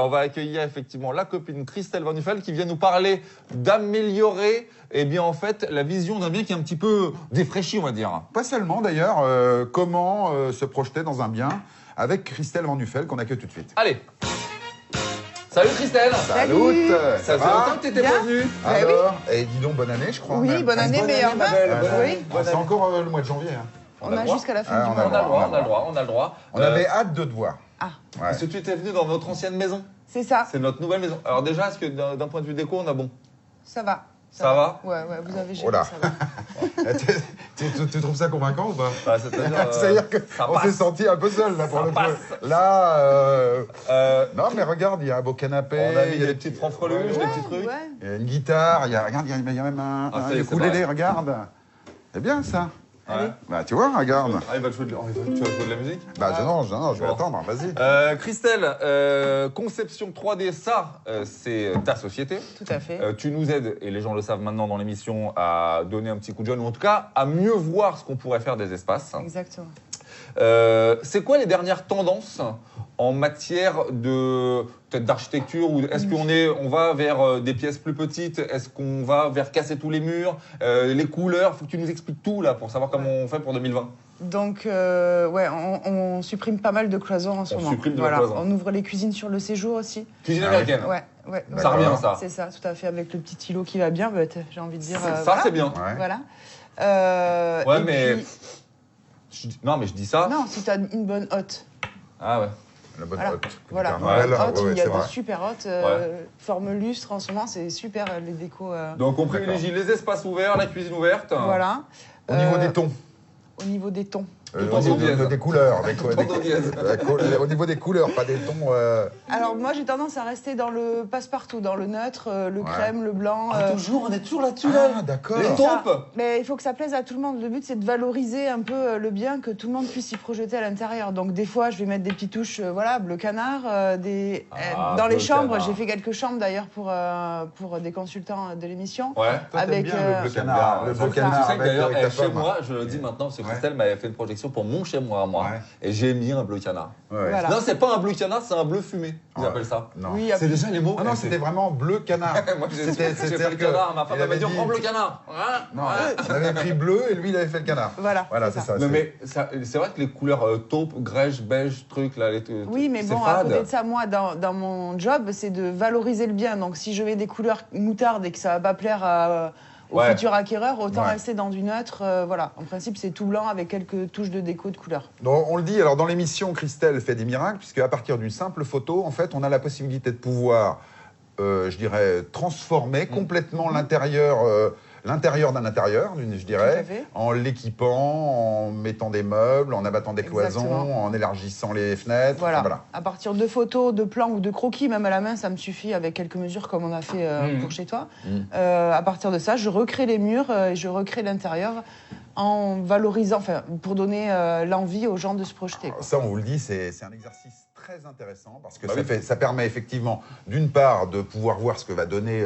On va accueillir effectivement la copine Christelle Van Nuffel qui vient nous parler d'améliorer en fait la vision d'un bien qui est un petit peu défraîchi, on va dire. Pas seulement d'ailleurs, comment se projeter dans un bien avec Christelle Van Nuffel qu'on accueille tout de suite. Allez. Salut Christelle. Salut. Ça faisait longtemps que t'étais pas venue. Alors, et dis donc bonne année je crois. Oui, même. bonne année, meilleure ma belle. Oui. C'est encore le mois de janvier. Hein. On a jusqu'à la fin du on mois. On a le droit. On avait hâte de te voir. Ah. Ouais. Parce que tu étais venu dans notre ancienne maison. C'est ça. C'est notre nouvelle maison. Alors déjà, est-ce que d'un point de vue déco, on a bon? Ça va. Ça va? Ouais, vous avez géré, Oh là. ça va. Tu trouves ça convaincant ou pas? C'est-à-dire qu'on s'est senti un peu seul là pour le coup. Là, non mais regarde, il y a un beau canapé. On a mis des petites franfreluches, des petits trucs. Ouais. Il y a une guitare, regarde, il y a même un ukulélé, regarde. C'est bien ça. Ouais. Bah tu vois, regarde. Ah, tu vas jouer de la musique? Bah non, je vais attendre, vas-y. Christelle, conception 3D, ça, c'est ta société. Tout à fait. Tu nous aides, et les gens le savent maintenant dans l'émission, à donner un petit coup de jeune, ou en tout cas à mieux voir ce qu'on pourrait faire des espaces. Exactement. C'est quoi les dernières tendances en matière de peut-être d'architecture, ou est-ce qu'on va vers des pièces plus petites, est-ce qu'on va vers casser tous les murs, les couleurs? Faut que tu nous expliques tout là pour savoir comment on fait pour 2020. Donc on supprime pas mal de cloisons en ce moment. Supprime de la cloison. On ouvre les cuisines sur le séjour aussi. Cuisine américaine. Ouais. Ça revient ça. C'est ça, tout à fait, avec le petit îlot qui va bien. J'ai envie de dire. Ça c'est bien. Ouais. Voilà. Ouais, mais non, mais je dis ça. Non, si tu as une bonne hotte. Ah ouais. La bonne Voilà. hotte. Voilà. Ouais, Il y a c'est de vrai. super hottes, forme lustre en ce moment, c'est super les décos. Donc on privilégie les espaces ouverts, la cuisine ouverte. Voilà. Au niveau des tons. Au niveau des tons. en do dièse. Des couleurs. en do dièse. Au niveau des couleurs, pas des tons. Alors moi j'ai tendance à rester dans le passe-partout, dans le neutre, le crème, le blanc. Toujours, on est toujours là-dessus Ah, d'accord. Les Ça. taupes. Mais il faut que ça plaise à tout le monde. Le but c'est de valoriser un peu le bien, que tout le monde puisse s'y projeter à l'intérieur. Donc des fois je vais mettre des petites touches, bleu canard. Dans les chambres, canard. j'ai fait quelques chambres d'ailleurs pour des consultants de l'émission. Ouais. Toi, t'aimes Avec, bien le bleu J'aime canard. bien. Le bleu Tu canard sais que d'ailleurs, avec ta chez femme. moi, je le dis maintenant, parce que Christelle m'avait fait une projection pour mon chez moi à moi. Ouais. Et j'ai mis un bleu canard. Ouais. Voilà. Non, c'est pas un bleu canard, c'est un bleu fumé. Ils appellent ça. Non. Oui, C'est déjà les mots. Ah non, c'était vraiment bleu canard. Moi, j'ai C'était- fait c'est-à-dire le que canard. Ma femme il elle m'a dit avait on prend bleu canard. Non, on avait pris bleu et lui, il avait fait le canard. Voilà, c'est ça. Non, mais c'est vrai que les couleurs taupe, grège, beige, truc là. Oui, mais c'est bon, à fade. côté de ça, moi, dans mon job, c'est de valoriser le bien. Donc, si je mets des couleurs moutarde et que ça va pas plaire aux futurs acquéreurs, autant rester dans du neutre. Voilà. En principe, c'est tout blanc avec quelques touches de déco de couleur. Donc, on le dit, alors dans l'émission, Christelle fait des miracles, puisque à partir d'une simple photo, en fait, on a la possibilité de pouvoir, je dirais, transformer complètement l'intérieur d'un intérieur, je Tout à dirais, fait. en l'équipant, en mettant des meubles, en abattant des cloisons, Exactement. en élargissant les fenêtres. Voilà. Enfin, voilà. À partir de photos, de plans ou de croquis, même à la main, ça me suffit avec quelques mesures comme on a fait pour chez toi. À partir de ça, je recrée les murs et je recrée l'intérieur en valorisant, enfin, pour donner l'envie aux gens de se projeter. Alors ça, on vous le dit, c'est un exercice très intéressant parce que ça permet effectivement, d'une part, de pouvoir voir ce que va donner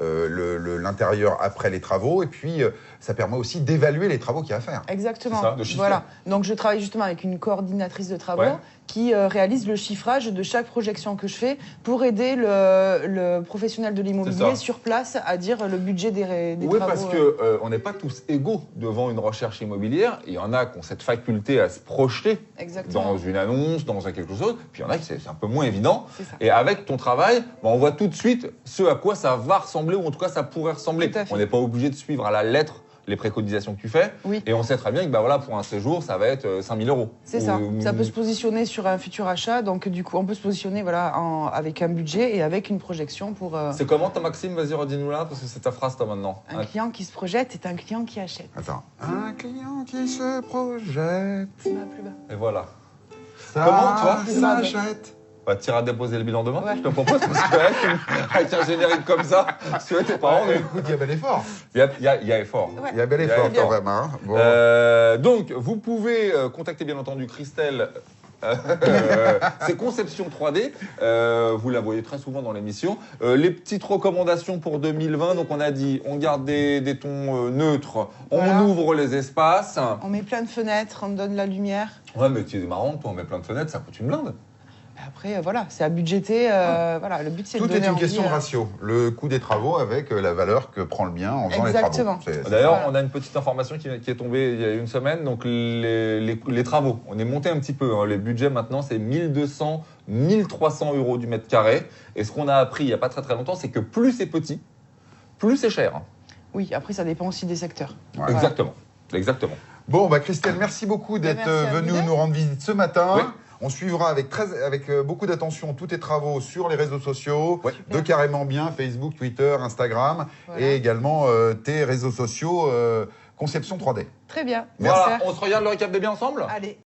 l'intérieur après les travaux, et puis ça permet aussi d'évaluer les travaux qu'il y a à faire. Exactement. C'est ça, de chiffrer. Voilà. Donc je travaille justement avec une coordinatrice de travaux qui réalise le chiffrage de chaque projection que je fais pour aider le professionnel de l'immobilier sur place à dire le budget des travaux. Oui, parce que on n'est pas tous égaux devant une recherche immobilière. Il y en a qui ont cette faculté à se projeter Exactement. dans une annonce, dans quelque chose. Puis il y en a qui c'est un peu moins évident. C'est ça. Et avec ton travail, on voit tout de suite ce à quoi ça va ressembler, ou en tout cas ça pourrait ressembler. Tout à fait. On n'est pas obligé de suivre à la lettre les préconisations que tu fais. Oui. Et on sait très bien que pour un séjour, ça va être 5 000 €. C'est ça. Ça peut se positionner sur un futur achat. Donc, du coup, on peut se positionner avec un budget et avec une projection pour... C'est comment ta Maxime? Vas-y, redis-nous là, parce que c'est ta phrase, toi, maintenant. Un client qui se projette est un client qui achète. Attends. Un client qui se projette. Plus bas, plus bas. Et voilà. Ça Comment, toi s'achète. Bah, tu iras déposer le bilan demain, Ouais. je te propose, parce qu'avec un générique comme ça, tu vois, tes parents... Écoute, il y a bel effort. Il y a effort. Ouais. Il y a bel effort effort. quand même. Hein. Bon. Donc, vous pouvez contacter bien entendu Christelle. C'est Conception 3D. Vous la voyez très souvent dans l'émission. Les petites recommandations pour 2020. Donc, on a dit, on garde des tons neutres, on ouvre les espaces. On met plein de fenêtres, on donne la lumière. Ouais, mais tu es marrant, toi, on met plein de fenêtres, ça coûte une blinde. Après, voilà, c'est à budgéter. Voilà, le but, c'est de Tout donner est une envie, question de ratio. Le coût des travaux avec la valeur que prend le bien en faisant Exactement. les travaux. D'ailleurs, Voilà. on a une petite information qui est tombée il y a une semaine. Donc, les travaux, on est monté un petit peu. Hein. Les budgets maintenant, c'est 1200, 1300 euros du mètre carré. Et ce qu'on a appris il n'y a pas très très longtemps, c'est que plus c'est petit, plus c'est cher. Oui, après, ça dépend aussi des secteurs. Ouais. Voilà. Exactement. Exactement. Bon, Christelle, merci beaucoup d'être Merci à venue vous deux. nous rendre visite ce matin. Oui. On suivra avec beaucoup d'attention tous tes travaux sur les réseaux sociaux, Oui. de Carrément Bien, Facebook, Twitter, Instagram, Voilà. et également tes réseaux sociaux Conception 3D. Très bien. Voilà, Super. on se regarde le récap des biens ensemble? Allez.